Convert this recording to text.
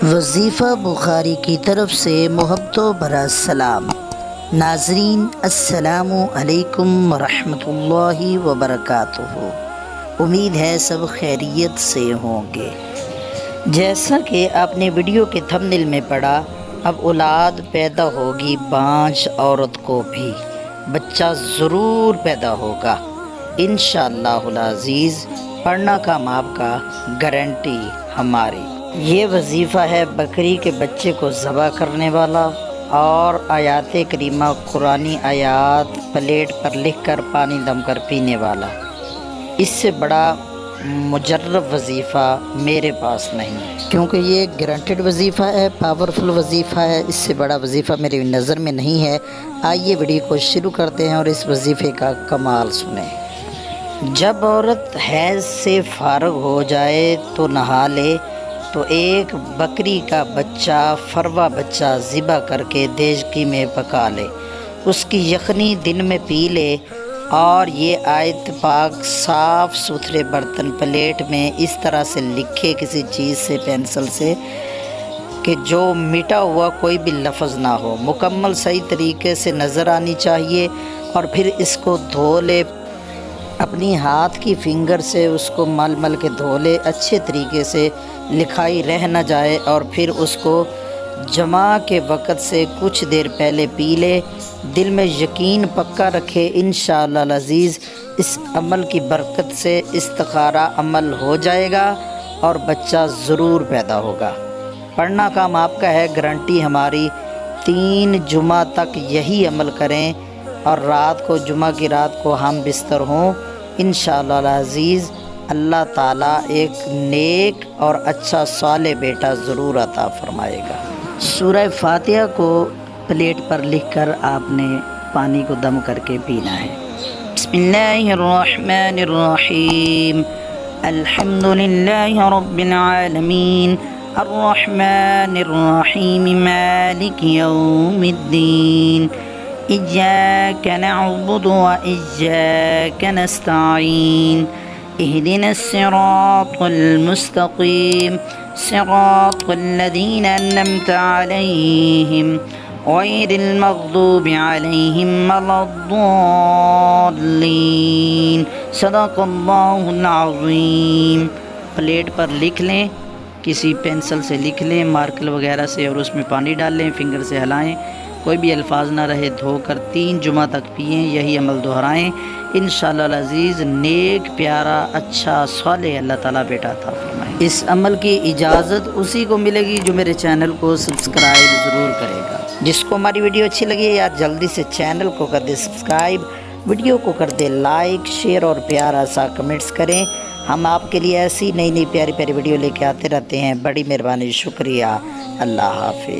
وظیفہ بخاری کی طرف سے محبت و بھرا سلام۔ ناظرین السلام علیکم ورحمۃ اللہ وبرکاتہ۔ امید ہے سب خیریت سے ہوں گے۔ جیسا کہ آپ نے ویڈیو کے تھمبنیل میں پڑھا، اب اولاد پیدا ہوگی بانجھ عورت کو بھی بچہ ضرور پیدا ہوگا انشاءاللہ العزیز۔ پڑھنا کام آپ کا، گارنٹی ہماری۔ یہ وظیفہ ہے بکری کے بچے کو ذبح کرنے والا اور آیات کریمہ قرآنی آیات پلیٹ پر لکھ کر پانی دم کر پینے والا۔ اس سے بڑا مجرب وظیفہ میرے پاس نہیں، کیونکہ یہ گارنٹیڈ وظیفہ ہے، پاورفل وظیفہ ہے۔ اس سے بڑا وظیفہ میری نظر میں نہیں ہے۔ آئیے ویڈیو کو شروع کرتے ہیں اور اس وظیفے کا کمال سنیں۔ جب عورت حیض سے فارغ ہو جائے تو نہا لے تو ایک بکری کا بچہ، فروا بچہ ذبح کر کے دیگچی میں پکا لے، اس کی یخنی دن میں پی لے، اور یہ آیت پاک صاف ستھرے برتن پلیٹ میں اس طرح سے لکھے کسی چیز سے، پینسل سے، کہ جو مٹا ہوا کوئی بھی لفظ نہ ہو، مکمل صحیح طریقے سے نظر آنی چاہیے، اور پھر اس کو دھو لے، اپنی ہاتھ کی فنگر سے اس کو مل مل کے دھو لے، اچھے طریقے سے لکھائی رہ نہ جائے، اور پھر اس کو جمعہ کے وقت سے کچھ دیر پہلے پی لے۔ دل میں یقین پکا رکھے انشاءاللہ العزیز اس عمل کی برکت سے استخارہ عمل ہو جائے گا اور بچہ ضرور پیدا ہوگا۔ پڑھنا کام آپ کا ہے، گارنٹی ہماری۔ 3 جمعہ تک یہی عمل کریں، اور رات کو، جمعہ کی رات کو ہم بستر ہوں، انشاءاللہ العزیز اللہ تعالیٰ ایک نیک اور اچھا صالح بیٹا ضرور عطا فرمائے گا۔ سورہ فاتحہ کو پلیٹ پر لکھ کر آپ نے پانی کو دم کر کے پینا ہے۔ بسم اللہ الرحمن الرحیم، الحمدللہ رب العالمین، الرحمن الرحیم، مالک یوم الدین، ایاک نعبد و ایاک نستعین، اہدنا الصراط المستقیم، صراط الذین انعمت علیہم غیر المغضوب علیہم ولا الضالین، صدق اللہ العظیم۔ پلیٹ پر لکھ لیں، کسی پینسل سے لکھ لیں، مارکر وغیرہ سے، اور اس میں پانی ڈال لیں، فنگر سے ہلائیں، کوئی بھی الفاظ نہ رہے، دھو کر 3 جمعہ تک پئیں، یہی عمل دہرائیں، انشاءاللہ العزیز نیک پیارا اچھا صالح اللہ تعالیٰ بیٹا عطا فرمائیں۔ اس عمل کی اجازت اسی کو ملے گی جو میرے چینل کو سبسکرائب ضرور کرے گا۔ جس کو ہماری ویڈیو اچھی لگی ہے یار جلدی سے چینل کو کر دے سبسکرائب، ویڈیو کو کر دے لائک، شیئر اور پیارا سا کمنٹس کریں۔ ہم آپ کے لیے ایسی نئی نئی پیاری پیاری ویڈیو لے کے آتے رہتے ہیں۔ بڑی مہربانی، شکریہ، اللہ حافظ۔